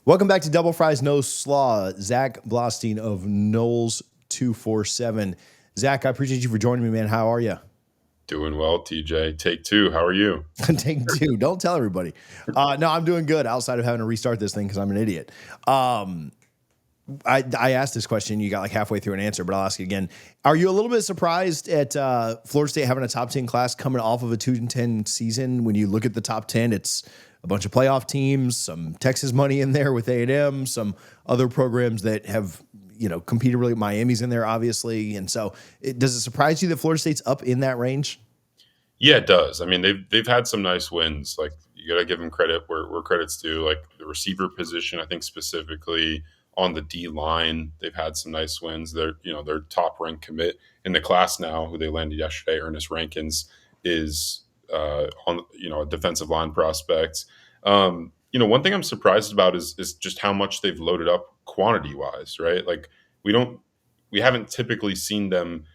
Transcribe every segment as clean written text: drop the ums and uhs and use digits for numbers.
Welcome back to Double Fries No Slaw. Zach Blostein of Noles247. Zach, I appreciate you for joining me, man. How are you? Doing well, TJ. Take two. How are you? Take two. Don't tell everybody. No, I'm doing good outside of having to restart this thing because I'm an idiot. I asked this question. You got like halfway through an answer, but I'll ask it again. Are you a little bit surprised at Florida State having a top 10 class coming off of a 2-10 season? When you look at the top 10, it's a bunch of playoff teams, some Texas money in there with A&M, some other programs that have competed really. Miami's in there, obviously. And so does it surprise you that Florida State's up in that range? Yeah, it does. I mean, they've had some nice wins. Like you got to give them credit where credit's due. Like the receiver position, I think specifically on the D line, they've had some nice wins. Their top ranked commit in the class now, who they landed yesterday, Ernest Rankins, is on a defensive line prospect. One thing I'm surprised about is just how much they've loaded up quantity wise, right? Like we haven't typically seen them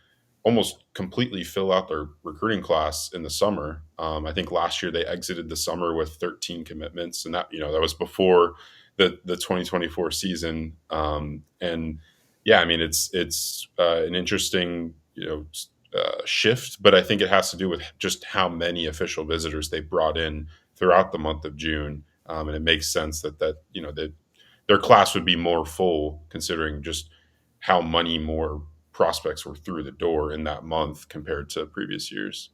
almost completely fill out their recruiting class in the summer. I think last year they exited the summer with 13 commitments, and that was before the 2024 season. And yeah, I mean it's an interesting shift, but I think it has to do with just how many official visitors they brought in throughout the month of June, and it makes sense that their class would be more full considering just how many more prospects were through the door in that month compared to previous years.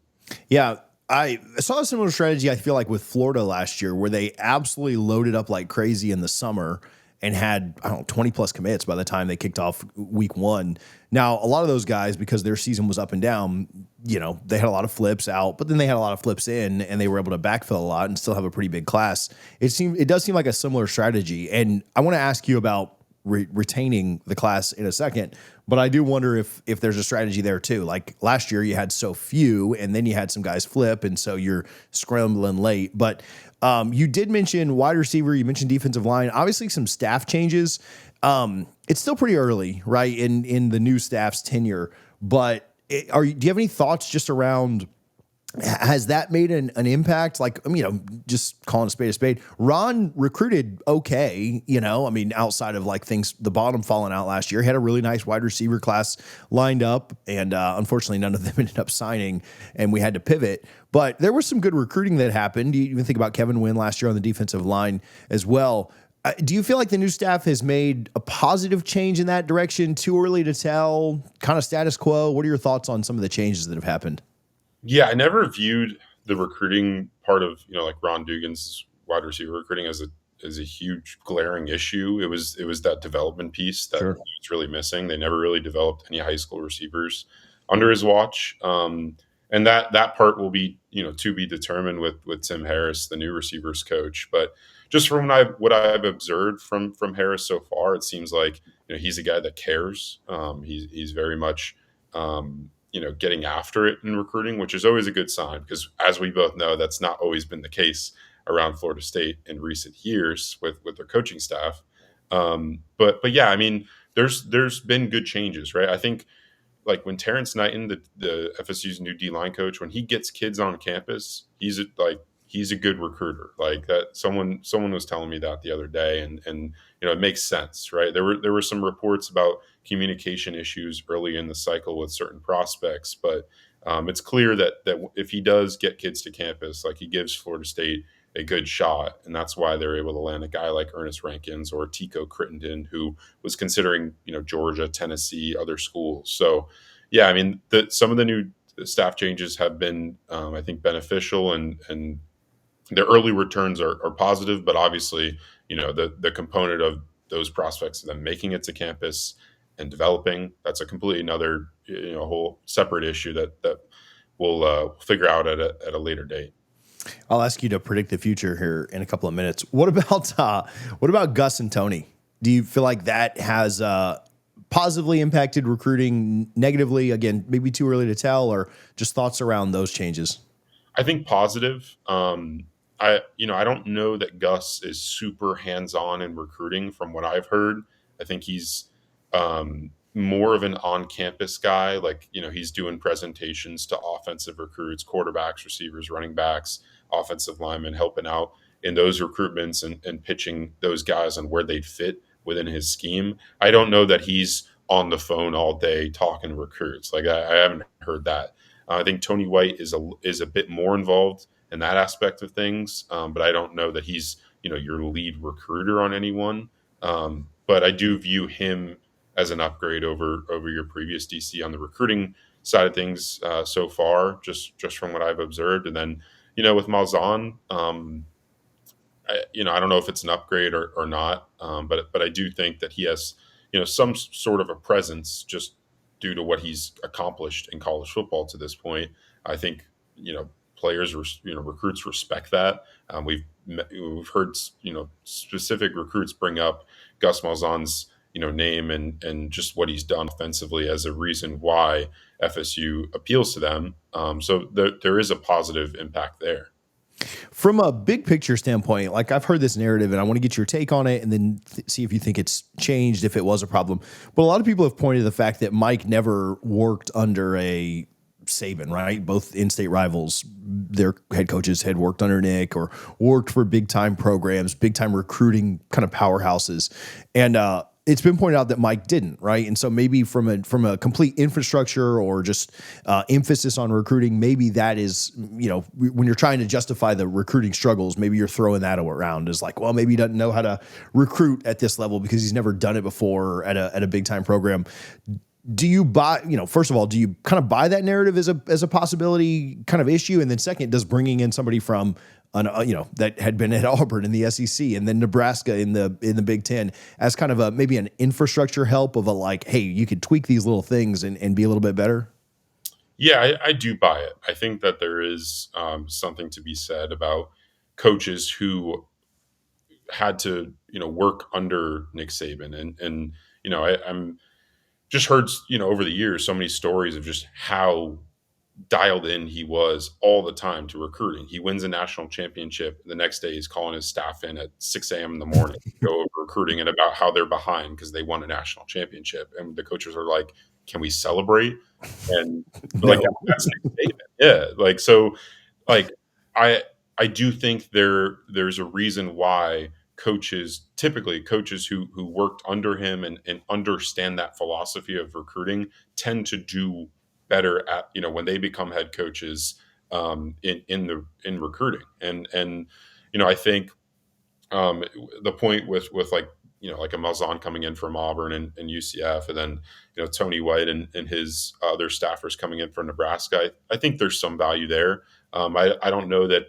Yeah, I saw a similar strategy, I feel like, with Florida last year, where they absolutely loaded up like crazy in the summer and had, I don't know, 20 plus commits by the time they kicked off week one. Now, a lot of those guys, because their season was up and down, they had a lot of flips out, but then they had a lot of flips in, and they were able to backfill a lot and still have a pretty big class. It does seem like a similar strategy. And I want to ask you about retaining the class in a second, but I do wonder if there's a strategy there too. Like last year, you had so few, and then you had some guys flip, and so you're scrambling late. But you did mention wide receiver. You mentioned defensive line. Obviously, some staff changes. It's still pretty early, right, in the new staff's tenure. But do you have any thoughts just around? Has that made an impact? Like, just calling a spade a spade. Ron recruited okay, outside of like things, the bottom falling out last year. He had a really nice wide receiver class lined up, and unfortunately, none of them ended up signing, and we had to pivot. But there was some good recruiting that happened. You even think about Kevin Wynn last year on the defensive line as well. Do you feel like the new staff has made a positive change in that direction? Too early to tell? Kind of status quo? What are your thoughts on some of the changes that have happened? Yeah, I never viewed the recruiting part of like Ron Dugan's wide receiver recruiting as a huge glaring issue. It was that development piece that Sure. was really missing. They never really developed any high school receivers under his watch, and that part will be to be determined with Tim Harris, the new receivers coach. But just from what I've observed from Harris so far, it seems like he's a guy that cares. He's very much. Getting after it in recruiting, which is always a good sign because, as we both know, that's not always been the case around Florida State in recent years with their coaching staff. But yeah, I mean, there's been good changes, right? I think like when Terrence Knighton, the FSU's new D line coach, when he gets kids on campus, he's a good recruiter. Like that, someone was telling me that the other day, and it makes sense, right? There were some reports about communication issues early in the cycle with certain prospects, but it's clear that if he does get kids to campus, like he gives Florida State a good shot, and that's why they're able to land a guy like Ernest Rankins or Tico Crittenden, who was considering Georgia, Tennessee, other schools. So yeah, I mean some of the new staff changes have been I think beneficial, and the early returns are positive, but obviously the component of those prospects and them making it to campus and developing, that's a completely another whole separate issue that we'll figure out at a later date. I'll ask you to predict the future here in a couple of minutes. What about Gus and Tony? Do you feel like that has positively impacted recruiting, negatively? Again, maybe too early to tell, or just thoughts around those changes? I think positive. I don't know that Gus is super hands on in recruiting from what I've heard. I think he's more of an on campus guy. Like he's doing presentations to offensive recruits, quarterbacks, receivers, running backs, offensive linemen, helping out in those recruitments and pitching those guys and where they'd fit within his scheme. I don't know that he's on the phone all day talking recruits. Like I haven't heard that. I think Tony White is a bit more involved in that aspect of things, but I don't know that he's your lead recruiter on anyone. But I do view him as an upgrade over your previous DC on the recruiting side of things so far, just from what I've observed. And then with Malzahn, I don't know if it's an upgrade or not, but I do think that he has some sort of a presence just due to what he's accomplished in college football to this point. I think players, recruits respect that. We've heard specific recruits bring up Gus Malzahn's name and just what he's done offensively as a reason why FSU appeals to them. So there is a positive impact there. From a big picture standpoint, like I've heard this narrative and I want to get your take on it and then see if you think it's changed, if it was a problem. But a lot of people have pointed to the fact that Mike never worked under a Saban, right? Both in-state rivals, their head coaches had worked under Nick or worked for big time programs, big time recruiting kind of powerhouses. And it's been pointed out that Mike didn't, right? And so maybe from a complete infrastructure or just emphasis on recruiting, maybe that is, when you're trying to justify the recruiting struggles, maybe you're throwing that around as like, well, maybe he doesn't know how to recruit at this level because he's never done it before at a big time program. Do you buy, first of all, do you kind of buy that narrative as a possibility kind of issue? And then second, does bringing in somebody from that had been at Auburn in the SEC and then Nebraska in the Big Ten as kind of maybe an infrastructure help of hey, you could tweak these little things and be a little bit better? Yeah, I do buy it. I think that there is something to be said about coaches who had to, work under Nick Saban, and I'm just heard, over the years, so many stories of just how dialed in he was all the time to recruiting. He wins a national championship. The next day, he's calling his staff in at 6 a.m. in the morning to go over recruiting and about how they're behind because they won a national championship. And the coaches are like, "Can we celebrate?" And like, No. that's Nick Saban. Yeah, like so, like I I do think there's a reason why typically coaches who worked under him and understand that philosophy of recruiting tend to do better at when they become head coaches in recruiting and I think the point with like a Malzahn coming in from Auburn and UCF, and then Tony White and his other staffers coming in from Nebraska. I think there's some value there. I don't know that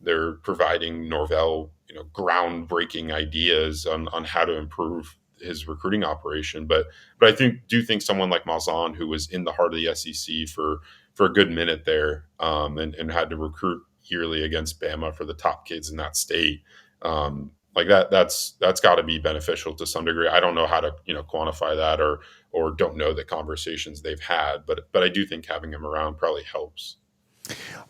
they're providing Norvell groundbreaking ideas on how to improve his recruiting operation, but I do think someone like Malzahn, who was in the heart of the SEC for a good minute there, and had to recruit yearly against Bama for the top kids in that state. Like that's got to be beneficial to some degree. I don't know how to quantify that or don't know the conversations they've had, but I do think having him around probably helps.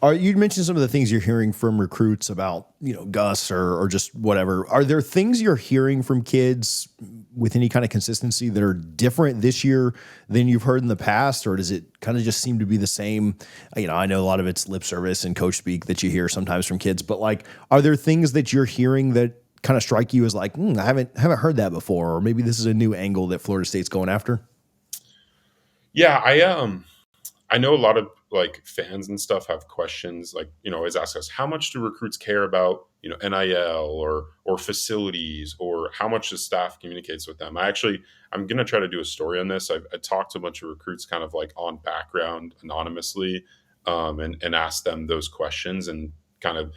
You mentioned some of the things you're hearing from recruits about, Gus or just whatever. Are there things you're hearing from kids with any kind of consistency that are different this year than you've heard in the past? Or does it kind of just seem to be the same? I know a lot of it's lip service and coach speak that you hear sometimes from kids, but are there things that you're hearing that kind of strike you as I haven't heard that before, or maybe this is a new angle that Florida State's going after? Yeah, I know a lot of fans and stuff have questions, always ask us, how much do recruits care about NIL or facilities, or how much the staff communicates with them. I'm gonna try to do a story on this. I talked to a bunch of recruits kind of on background anonymously, and asked them those questions and kind of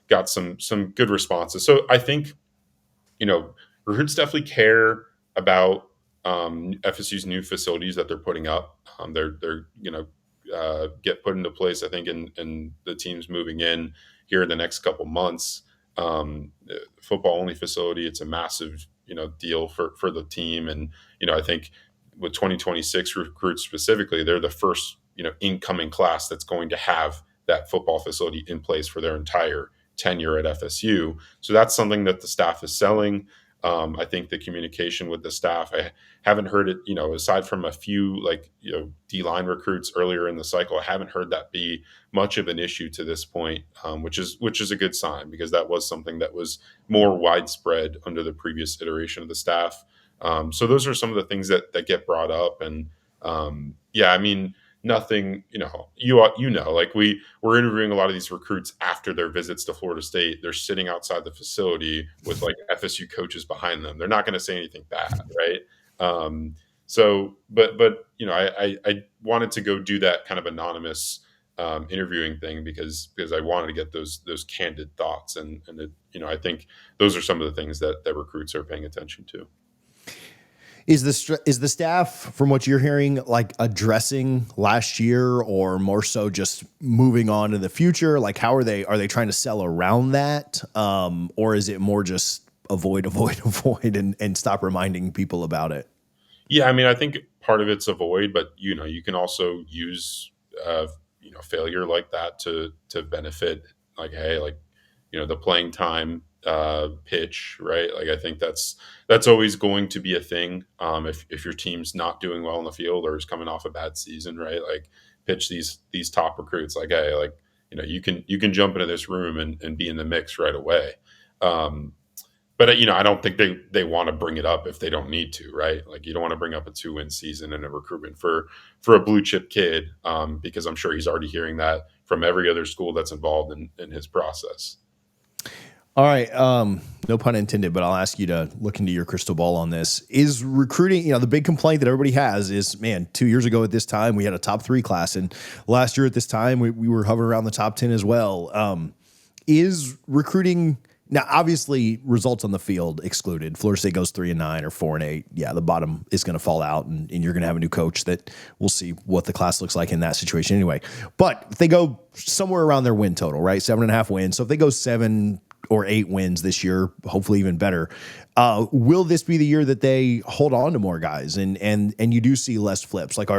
got some good responses. So I think recruits definitely care about FSU's new facilities that they're putting up. They're get put into place, I think, in the teams moving in here in the next couple months. Football only facility, it's a massive deal for the team, and I think with 2026 recruits specifically, they're the first incoming class that's going to have that football facility in place for their entire tenure at FSU. So that's something that the staff is selling. I think the communication with the staff, I haven't heard it, aside from a few like, D-line recruits earlier in the cycle, I haven't heard that be much of an issue to this point, which is a good sign because that was something that was more widespread under the previous iteration of the staff. So those are some of the things that get brought up, and yeah, I mean, nothing, like we're interviewing a lot of these recruits after their visits to Florida State. They're sitting outside the facility with like FSU coaches behind them. They're not going to say anything bad, right? So, but I wanted to go do that kind of anonymous interviewing thing because I wanted to get those candid thoughts, and I think those are some of the things that recruits are paying attention to. Is the staff, from what you're hearing, like addressing last year, or more so just moving on to the future? Like, how are they trying to sell around that, or is it more just avoid, avoid, and stop reminding people about it? Yeah, I mean, I think part of it's avoid, but you can also use failure like that to benefit. Like, hey, like the playing time pitch, right? Like, I think that's always going to be a thing. If your team's not doing well in the field or is coming off a bad season, right? Like, pitch these top recruits, like, hey, like you can jump into this room and be in the mix right away. Um, but I don't think they want to bring it up if they don't need to, right? Like, you don't want to bring up a 2-win season and a recruitment for a blue chip kid, because I'm sure he's already hearing that from every other school that's involved in his process. All right. No pun intended, but I'll ask you to look into your crystal ball on this. Is recruiting, the big complaint that everybody has is, man, 2 years ago at this time, we had a top 3 class. And last year at this time, we were hovering around the top 10 as well. Is recruiting now, obviously, results on the field excluded? Florida State goes 3-9 or 4-8. Yeah, the bottom is going to fall out, and you're going to have a new coach that we'll see what the class looks like in that situation anyway. But if they go somewhere around their win total, right? 7.5 wins. So if they go 7 or 8 wins this year, hopefully even better, will this be the year that they hold on to more guys and you do see less flips? Like,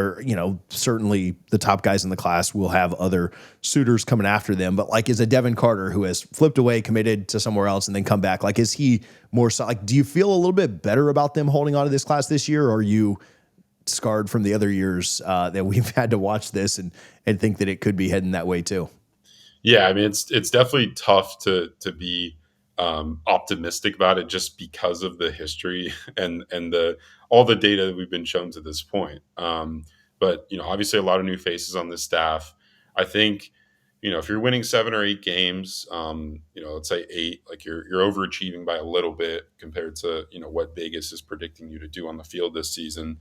certainly the top guys in the class will have other suitors coming after them, but like, is a Devin Carter who has flipped away, committed to somewhere else, and then come back, like, is he more so, like, do you feel a little bit better about them holding on to this class this year, or are you scarred from the other years that we've had to watch this and think that it could be heading that way too? Yeah, I mean, it's definitely tough to be optimistic about it just because of the history and the all the data that we've been shown to this point. But obviously, a lot of new faces on this staff. I think if you're winning 7 or 8 games, let's say 8, like you're overachieving by a little bit compared to what Vegas is predicting you to do on the field this season.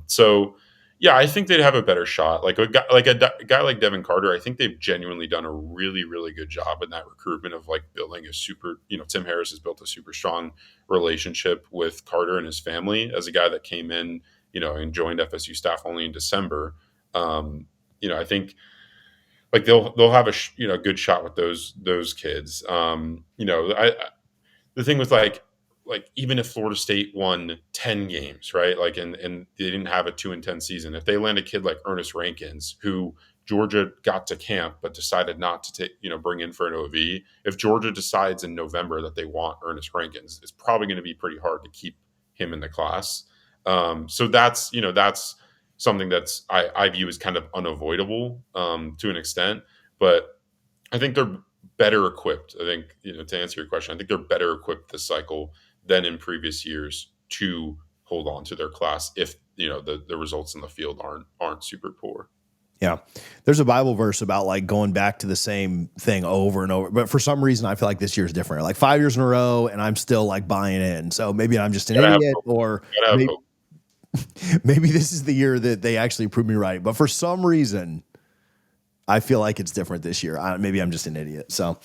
So yeah, I think they'd have a better shot. Like a guy like Devin Carter, I think they've genuinely done a really, really good job in that recruitment of like building a super. Tim Harris has built a super strong relationship with Carter and his family as a guy that came in, and joined FSU staff only in December. I think like they'll have a good shot with those kids. The thing with like even if Florida State won 10 games, right? Like and they didn't have a 2-10 season, if they land a kid like Ernest Rankins, who Georgia got to camp but decided not to take, bring in for an OV. If Georgia decides in November that they want Ernest Rankins, it's probably going to be pretty hard to keep him in the class. So that's something that's I view as kind of unavoidable to an extent, but I think they're better equipped. I think, to answer your question, I think they're better equipped this cycle than in previous years to hold on to their class if the results in the field aren't super poor. Yeah. There's a Bible verse about like going back to the same thing over and over. But for some reason, I feel like this year's different. Like 5 years in a row, and I'm still like buying in. So maybe I'm just an Gotta have idiot, hope. or Gotta have maybe, hope. maybe this is the year that they actually prove me right. But for some reason, I feel like it's different this year. Maybe I'm just an idiot. So,